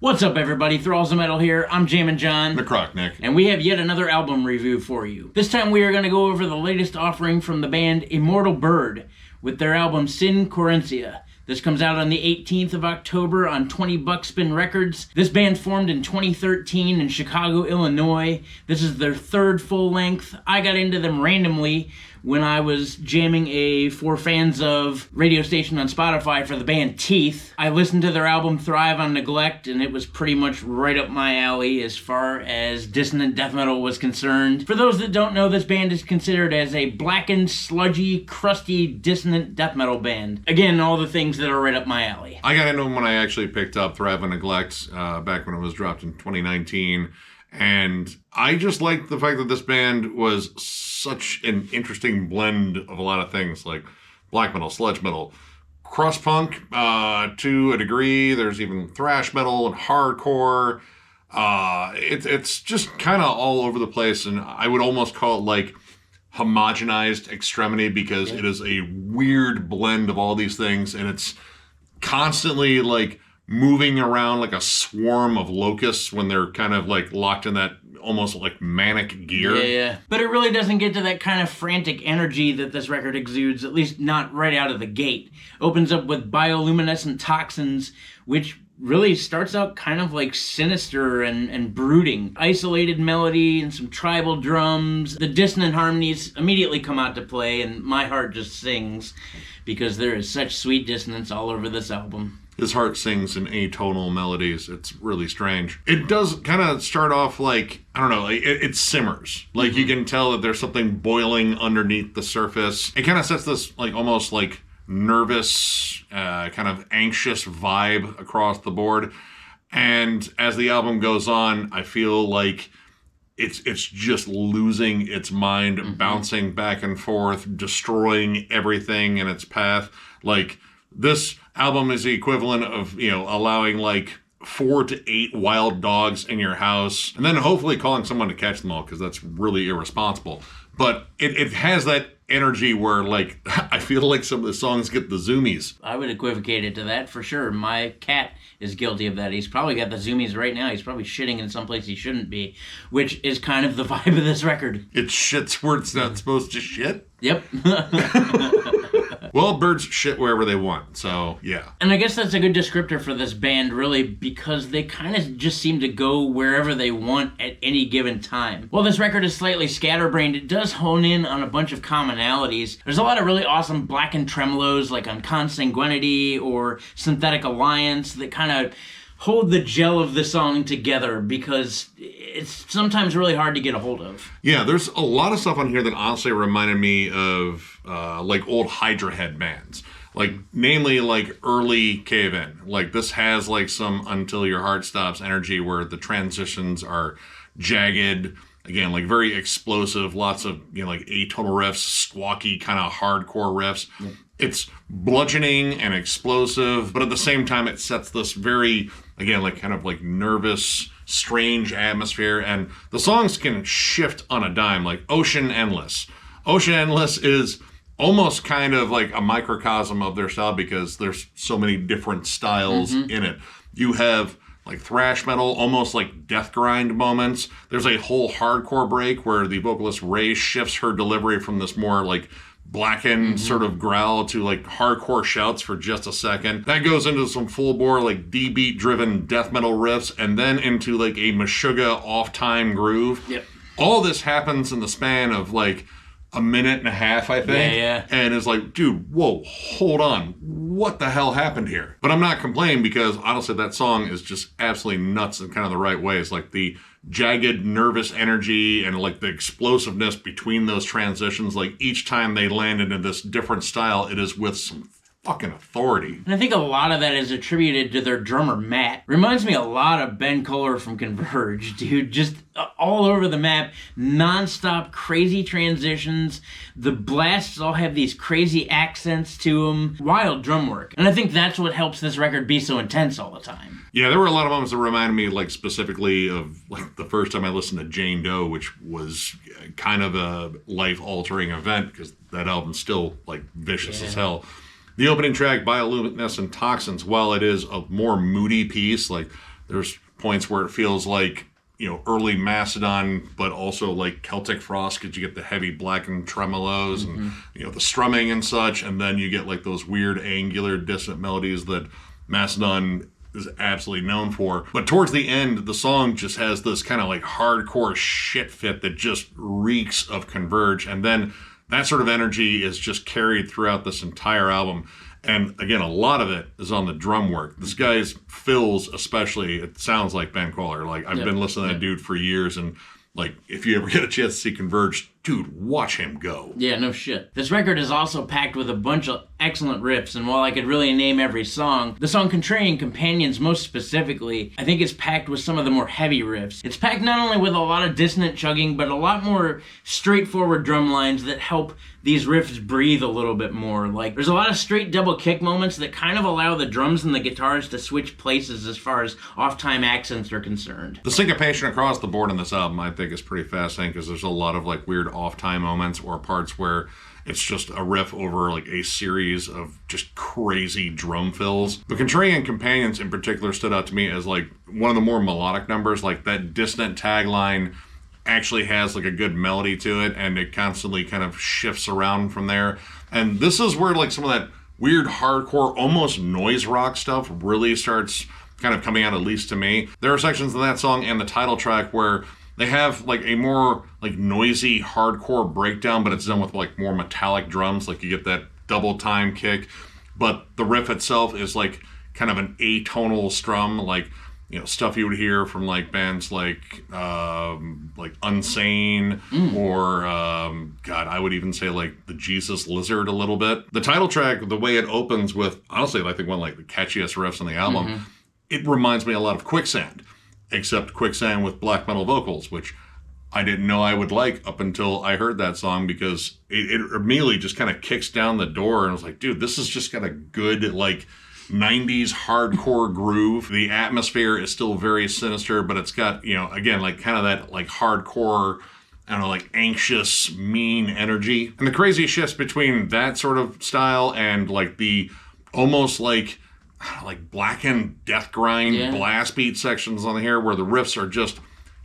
What's up, everybody? Thralls of Metal here. I'm Jammin John. Necrotic Nick. And we have yet another album review for you. This time we are going to go over the latest offering from the band Immortal Bird with their album Sin Querencia. This comes out on the 18th of October on 20 Buckspin Records. This band formed in 2013 in Chicago, Illinois. This is their third full length. I got into them randomly when I was jamming a For Fans Of radio station on Spotify for the band Teeth. I listened to their album Thrive on Neglect, and it was pretty much right up my alley as far as dissonant death metal was concerned. For those that don't know, this band is considered as a blackened, sludgy, crusty, dissonant death metal band. Again, all the things that are right up my alley. I got into them when I actually picked up Thrive on Neglect back when it was dropped in 2019. And I just liked the fact that this band was such an interesting blend of a lot of things, like black metal, sludge metal, crust punk to a degree. There's even thrash metal and hardcore. It's just kind of all over the place, and I would almost call it like homogenized extremity because it is a weird blend of all these things, and it's constantly like moving around like a swarm of locusts when they're kind of like locked in that almost like manic gear. Yeah. But it really doesn't get to that kind of frantic energy that this record exudes, at least not right out of the gate. Opens up with bioluminescent toxins, which really starts out kind of like sinister and brooding. Isolated melody and some tribal drums. The dissonant harmonies immediately come out to play, and my heart just sings because there is such sweet dissonance all over this album. His heart sings in atonal melodies. It's really strange. It does kind of start off like, I don't know, like it simmers. Like you can tell that there's something boiling underneath the surface. It kind of sets this like almost like nervous, kind of anxious vibe across the board. And as the album goes on, I feel like it's just losing its mind, bouncing back and forth, destroying everything in its path. Like, this album is the equivalent of, allowing like 4 to 8 wild dogs in your house and then hopefully calling someone to catch them all, because that's really irresponsible. But it has that energy where, like, I feel like some of the songs get the zoomies. I would equivocate it to that for sure. My cat is guilty of that. He's probably got the zoomies right now. He's probably shitting in some place he shouldn't be, which is kind of the vibe of this record. It shits where it's not supposed to shit? Yep. Well, birds shit wherever they want, so yeah. And I guess that's a good descriptor for this band, really, because they kind of just seem to go wherever they want at any given time. While this record is slightly scatterbrained, it does hone in on a bunch of commonalities. There's a lot of really awesome blackened tremolos, like on Consanguinity or Synthetic Alliance, that kind of hold the gel of the song together, because it's sometimes really hard to get a hold of. Yeah, there's a lot of stuff on here that honestly reminded me of like old Hydra Head bands. Like, namely, like early Cave In. Like, this has like some Until Your Heart Stops energy where the transitions are jagged. Again, like very explosive, lots of, like atonal riffs, squawky kind of hardcore riffs. Yeah. It's bludgeoning and explosive, but at the same time, it sets this very, again, like kind of like nervous, strange atmosphere. And the songs can shift on a dime, like Ocean Endless. Ocean Endless is almost kind of like a microcosm of their style because there's so many different styles in it. You have like thrash metal, almost like death grind moments. There's a whole hardcore break where the vocalist Ray shifts her delivery from this more like blackened sort of growl to like hardcore shouts for just a second. That goes into some full bore like D-beat driven death metal riffs, and then into like a Meshuggah off time groove. Yep. All this happens in the span of like a minute and a half, I think. Yeah. And it's like, dude, whoa, hold on. What the hell happened here? But I'm not complaining, because honestly, that song is just absolutely nuts in kind of the right ways. Like the jagged, nervous energy and like the explosiveness between those transitions. Like each time they land into this different style, it is with some fucking authority. And I think a lot of that is attributed to their drummer, Matt. Reminds me a lot of Ben Kohler from Converge, dude. Just all over the map, non-stop crazy transitions. The blasts all have these crazy accents to them. Wild drum work. And I think that's what helps this record be so intense all the time. Yeah, there were a lot of moments that reminded me, like, specifically of like the first time I listened to Jane Doe, which was kind of a life-altering event, because that album's still like vicious as hell. The opening track, Bioluminescent Toxins, while it is a more moody piece, like There's points where it feels like, early Macedon, but also like Celtic Frost, because you get the heavy blackened tremolos and, the strumming and such. And then you get like those weird angular dissonant melodies that Macedon is absolutely known for. But towards the end, the song just has this kind of like hardcore shit fit that just reeks of Converge. And then that sort of energy is just carried throughout this entire album. And again, a lot of it is on the drum work. This guy's fills, especially, it sounds like Ben Qualler. Like, I've been listening to that dude for years, and like, if you ever get a chance to see Converge, dude, watch him go. Yeah, no shit. This record is also packed with a bunch of excellent riffs, and while I could really name every song, the song Contrarian Companions most specifically, I think it's packed with some of the more heavy riffs. It's packed not only with a lot of dissonant chugging, but a lot more straightforward drum lines that help these riffs breathe a little bit more. Like, there's a lot of straight double kick moments that kind of allow the drums and the guitars to switch places as far as off-time accents are concerned. The syncopation across the board on this album, I think, is pretty fascinating, because there's a lot of like weird off-time moments or parts where it's just a riff over like a series of just crazy drum fills. The Contrarian Companions in particular stood out to me as like one of the more melodic numbers. Like, that dissonant tagline actually has like a good melody to it, and it constantly kind of shifts around from there. And this is where like some of that weird hardcore, almost noise rock stuff really starts kind of coming out, at least to me. There are sections in that song and the title track where they have like a more like noisy hardcore breakdown, but it's done with like more metallic drums. Like, you get that double time kick, but the riff itself is like kind of an atonal strum, like, stuff you would hear from like bands like Unsane or God, I would even say like the Jesus Lizard a little bit. The title track, the way it opens with, honestly, I think one of like the catchiest riffs on the album, it reminds me a lot of Quicksand, except Quicksand with black metal vocals, which I didn't know I would like up until I heard that song, because it immediately just kind of kicks down the door, and I was like, dude, this is just got a good like 90s hardcore groove. The atmosphere is still very sinister, but it's got, again, like kind of that like hardcore, I don't know, like anxious, mean energy. And the crazy shifts between that sort of style and like the almost like blackened death grind blast beat sections on here, where the riffs are just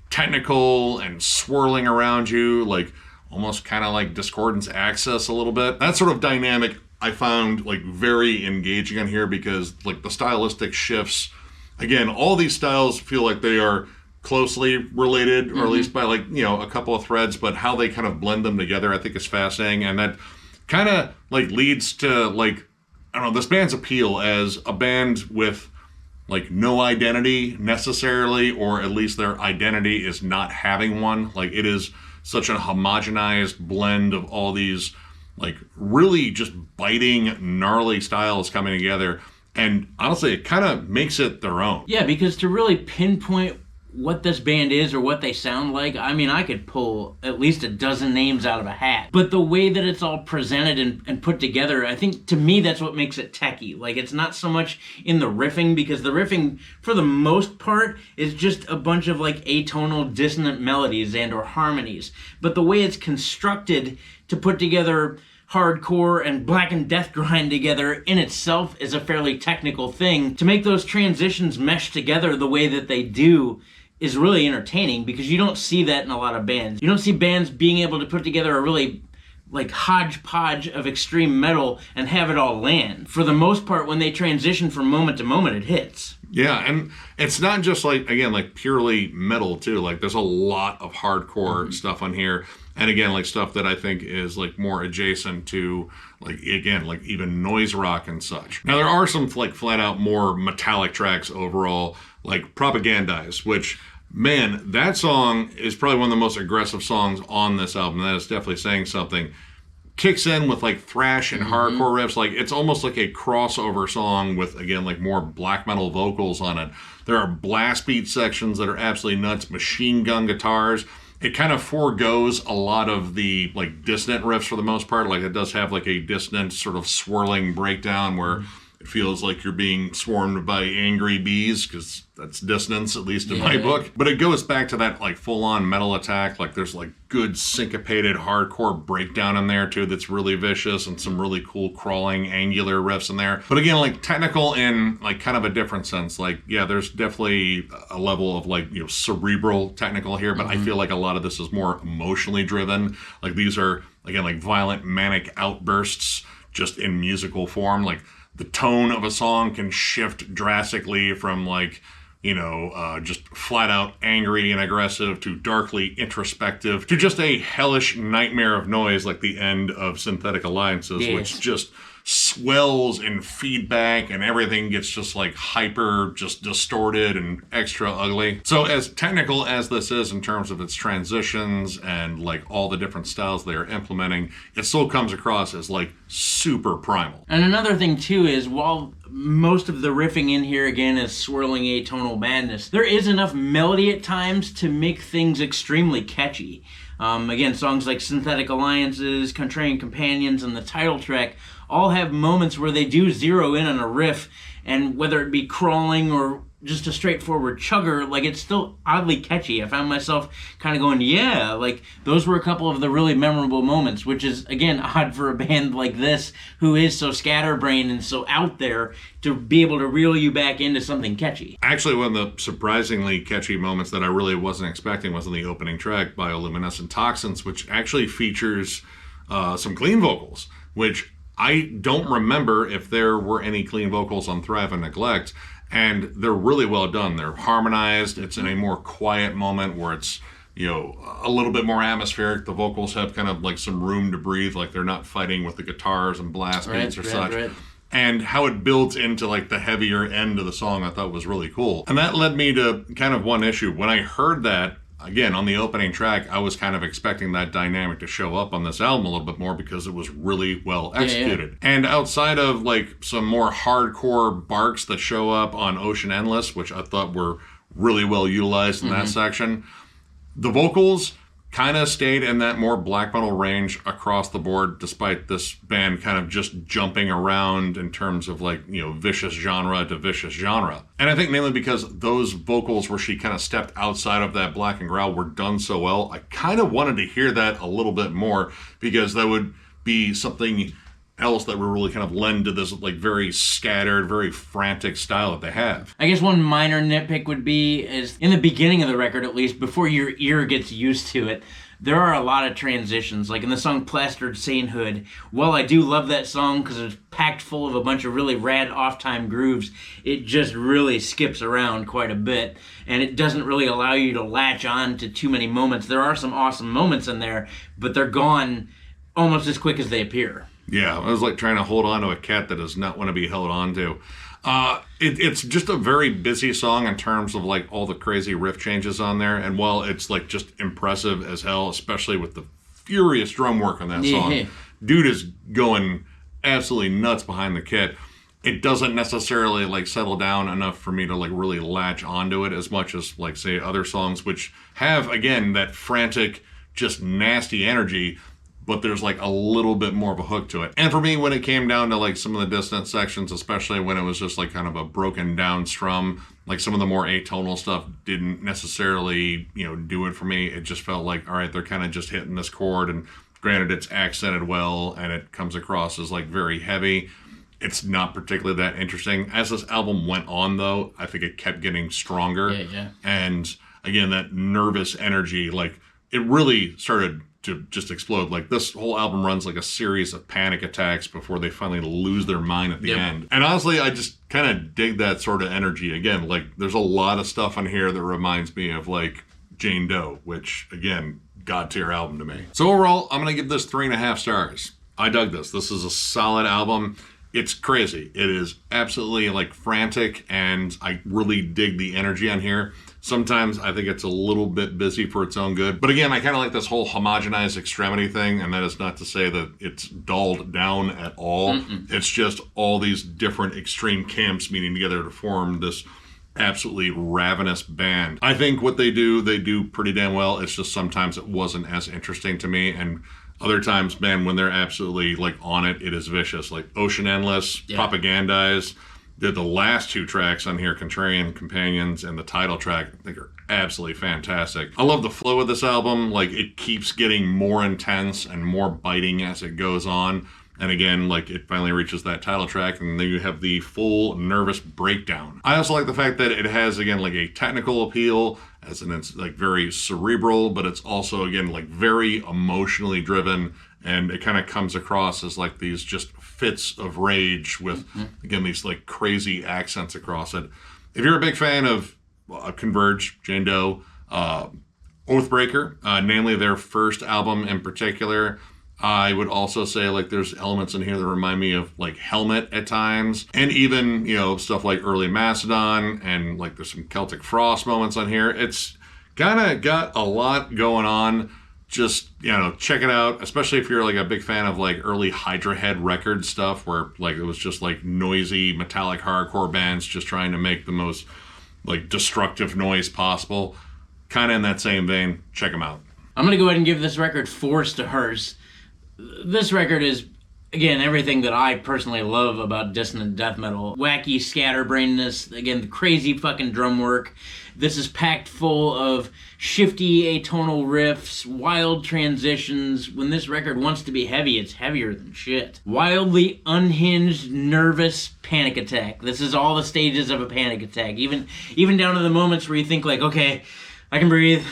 technical and swirling around you, like almost kind of like Discordance Access a little bit. That sort of dynamic I found like very engaging on here, because like the stylistic shifts, again, all these styles feel like they are closely related, or at least by like, a couple of threads, but how they kind of blend them together, I think, is fascinating. And that kind of like leads to like, I don't know, this band's appeal as a band with like no identity necessarily, or at least their identity is not having one. Like, it is such a homogenized blend of all these like really just biting, gnarly styles coming together. And honestly, it kind of makes it their own. Yeah, because to really pinpoint what this band is or what they sound like, I mean, I could pull at least a dozen names out of a hat. But the way that it's all presented and put together, I think, to me, that's what makes it techie. Like, it's not so much in the riffing, because the riffing, for the most part, is just a bunch of, like, atonal, dissonant melodies and or harmonies. But the way it's constructed to put together hardcore and blackened death grind together in itself is a fairly technical thing. To make those transitions mesh together the way that they do is really entertaining, because you don't see that in a lot of bands. You don't see bands being able to put together a really like hodgepodge of extreme metal and have it all land. For the most part, when they transition from moment to moment, it hits. Yeah, and it's not just like, again, like purely metal too. Like, there's a lot of hardcore stuff on here. And again, like stuff that I think is like more adjacent to like, again, like even noise rock and such. Now, there are some like flat out more metallic tracks overall, like Propagandize, which, man, that song is probably one of the most aggressive songs on this album. That is definitely saying something. Kicks in with like thrash and hardcore riffs. Like, it's almost like a crossover song with, again, like more black metal vocals on it. There are blast beat sections that are absolutely nuts, machine gun guitars. It kind of forgoes a lot of the like dissonant riffs for the most part. Like, it does have like a dissonant sort of swirling breakdown where It feels like you're being swarmed by angry bees, because that's dissonance, at least in my book. But it goes back to that like full-on metal attack. Like there's like good syncopated hardcore breakdown in there too that's really vicious, and some really cool crawling angular riffs in there. But again, like technical in like kind of a different sense. Like, yeah, there's definitely a level of like, you know, cerebral technical here, but I feel like a lot of this is more emotionally driven. Like these are, again, like violent manic outbursts just in musical form. Like the tone of a song can shift drastically from like, you know, just flat out angry and aggressive to darkly introspective to just a hellish nightmare of noise like the end of Synthetic Alliances, which just swells in feedback and everything gets just like hyper, just distorted and extra ugly. So as technical as this is in terms of its transitions and like all the different styles they are implementing, it still comes across as like super primal. And another thing too is, while most of the riffing in here again is swirling atonal madness, there is enough melody at times to make things extremely catchy. Again, songs like Synthetic Alliances, Contrarian Companions, and the title track all have moments where they do zero in on a riff, and whether it be crawling or just a straightforward chugger, like it's still oddly catchy. I found myself kind of going, yeah, like those were a couple of the really memorable moments, which is, again, odd for a band like this who is so scatterbrained and so out there to be able to reel you back into something catchy. Actually, one of the surprisingly catchy moments that I really wasn't expecting was in the opening track, Bioluminescent Toxins, which actually features some clean vocals, which I don't remember if there were any clean vocals on Thrive and Neglect, and they're really well done. They're harmonized. It's in a more quiet moment where it's, you know, a little bit more atmospheric. The vocals have kind of like some room to breathe, like they're not fighting with the guitars and blast beats or such. Right. And how it builds into like the heavier end of the song I thought was really cool. And that led me to kind of one issue. When I heard that, again, on the opening track, I was kind of expecting that dynamic to show up on this album a little bit more because it was really well executed. And outside of like some more hardcore barks that show up on Ocean Endless, which I thought were really well utilized in that section, the vocals kind of stayed in that more black metal range across the board, despite this band kind of just jumping around in terms of like, you know, vicious genre to vicious genre. And I think mainly because those vocals where she kind of stepped outside of that black and growl were done so well, I kind of wanted to hear that a little bit more, because that would be something else that would really kind of lend to this like very scattered, very frantic style that they have. I guess one minor nitpick would be is in the beginning of the record, at least before your ear gets used to it, there are a lot of transitions. Like in the song Plastered Sainthood, while I do love that song because it's packed full of a bunch of really rad off-time grooves, it just really skips around quite a bit, and it doesn't really allow you to latch on to too many moments. There are some awesome moments in there, but they're gone almost as quick as they appear. Yeah, I was like trying to hold on to a cat that does not want to be held on to. It's just a very busy song in terms of like all the crazy riff changes on there. And while it's like just impressive as hell, especially with the furious drum work on that song, dude is going absolutely nuts behind the kit. It doesn't necessarily like settle down enough for me to like really latch onto it as much as like say other songs, which have, again, that frantic, just nasty energy, but there's like a little bit more of a hook to it. And for me, when it came down to like some of the dissonant sections, especially when it was just like kind of a broken down strum, like some of the more atonal stuff didn't necessarily, you know, do it for me. It just felt like, all right, they're kind of just hitting this chord, and granted it's accented well and it comes across as like very heavy. It's not particularly that interesting. As this album went on though, I think it kept getting stronger. And again, that nervous energy, like it really started to just explode. Like this whole album runs like a series of panic attacks before they finally lose their mind at the end. And honestly, I just kind of dig that sort of energy. Again, like there's a lot of stuff on here that reminds me of like Jane Doe, which again, god tier album to me. So overall, I'm gonna give this 3.5 stars. I dug this. This is a solid album. It's crazy. It is absolutely like frantic, and I really dig the energy on here. Sometimes I think it's a little bit busy for its own good. But again, I kind of like this whole homogenized extremity thing, and that is not to say that it's dulled down at all. It's just all these different extreme camps meeting together to form this absolutely ravenous band. I think what they do pretty damn well. It's just sometimes it wasn't as interesting to me, and Other times, man, when they're absolutely like on it, it is vicious. Like Ocean Endless, Propagandize. The last 2 tracks on here, Contrarian Companions and the title track, I think are absolutely fantastic. I love the flow of this album. Like, it keeps getting more intense and more biting as it goes on. And again, like, it finally reaches that title track, and then you have the full nervous breakdown. I also like the fact that it has, again, like a technical appeal, as in it's like very cerebral, but it's also, again, like very emotionally driven. And it kind of comes across as like these just fits of rage with, again, these like crazy accents across it. If you're a big fan of Converge, Jane Doe, Oathbreaker, namely their first album in particular, I would also say like there's elements in here that remind me of like Helmet at times, and even, you know, stuff like early Macedon, and like there's some Celtic Frost moments on here. It's kind of got a lot going on. Just, you know, check it out, especially if you're like a big fan of like early Hydra Head record stuff where like it was just like noisy metallic hardcore bands just trying to make the most like destructive noise possible. Kind of in that same vein, check them out. I'm going to go ahead and give this record 4 stars. This record is, again, everything that I personally love about dissonant death metal. Wacky scatterbrainness, again, the crazy fucking drum work. This is packed full of shifty atonal riffs, wild transitions. When this record wants to be heavy, it's heavier than shit. Wildly unhinged, nervous panic attack. This is all the stages of a panic attack. Even down to the moments where you think like, okay, I can breathe.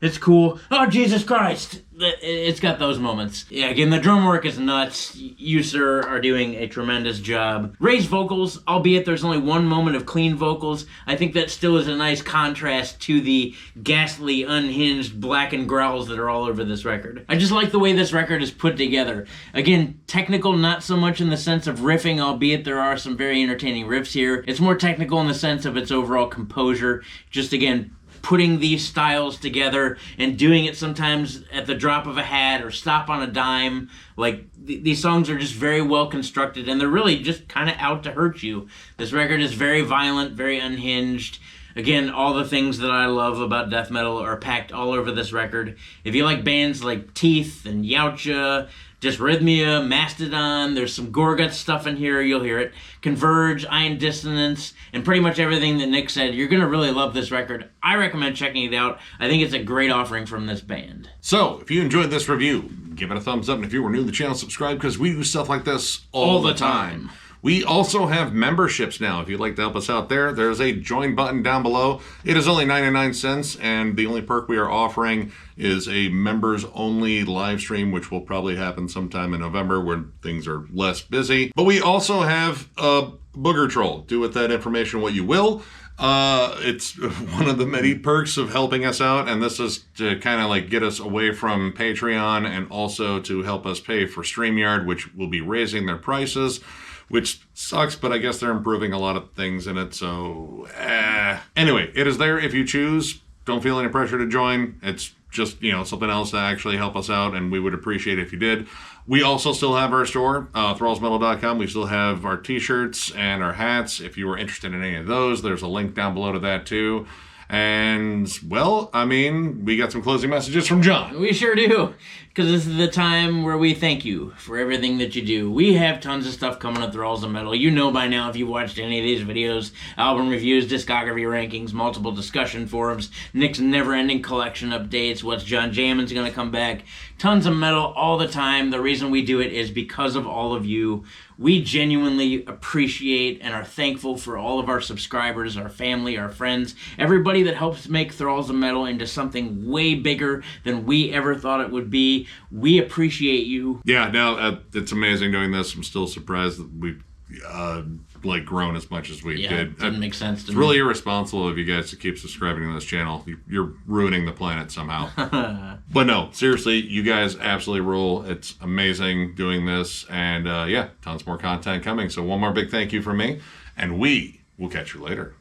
It's cool. Oh, Jesus Christ. It's got those moments. Yeah, again, the drum work is nuts. You, sir, are doing a tremendous job. Raised vocals, albeit there's only one moment of clean vocals. I think that still is a nice contrast to the ghastly, unhinged, blackened growls that are all over this record. I just like the way this record is put together. Again, technical, not so much in the sense of riffing, albeit there are some very entertaining riffs here. It's more technical in the sense of its overall composure. Just, again, putting these styles together and doing it sometimes at the drop of a hat or stop on a dime. Like, these songs are just very well constructed, and they're really just kind of out to hurt you. This record is very violent, very unhinged. Again, all the things that I love about death metal are packed all over this record. If you like bands like Teeth and Yautja, Dysrhythmia, Mastodon, there's some Gorguts stuff in here, you'll hear it. Converge, Iron Dissonance, and pretty much everything that Nick said. You're going to really love this record. I recommend checking it out. I think it's a great offering from this band. So, if you enjoyed this review, give it a thumbs up, and if you were new to the channel, subscribe, because we do stuff like this all the time. We also have memberships now. If you'd like to help us out there, there's a join button down below. It is only 99 cents, and the only perk we are offering is a members-only live stream, which will probably happen sometime in November when things are less busy. But we also have a Booger Troll. Do with that information what you will. It's one of the many perks of helping us out, and this is to kind of like get us away from Patreon and also to help us pay for StreamYard, which will be raising their prices, which sucks, but I guess they're improving a lot of things in it, so anyway, it is there if you choose. Don't feel any pressure to join. It's just, you know, something else to actually help us out, and we would appreciate it if you did. We also still have our store, thrallsmetal.com. We still have our t-shirts and our hats. If you were interested in any of those, there's a link down below to that too. And, well, I mean, we got some closing messages from John. We sure do, because this is the time where we thank you for everything that you do. We have tons of stuff coming at Thralls of Metal. You know by now if you've watched any of these videos, album reviews, discography rankings, multiple discussion forums, Nick's never-ending collection updates, what's John Jammin's going to come back, tons of metal all the time. The reason we do it is because of all of you. We genuinely appreciate and are thankful for all of our subscribers, our family, our friends, everybody that helps make Thralls of Metal into something way bigger than we ever thought it would be. We appreciate you. Yeah, no, it's amazing doing this. I'm still surprised that we've like grown as much as we did. It didn't make sense to me. It's really irresponsible of you guys to keep subscribing to this channel. You're ruining the planet somehow. But no, seriously, you guys absolutely rule. It's amazing doing this, and yeah, tons more content coming. So one more big thank you from me, and we will catch you later.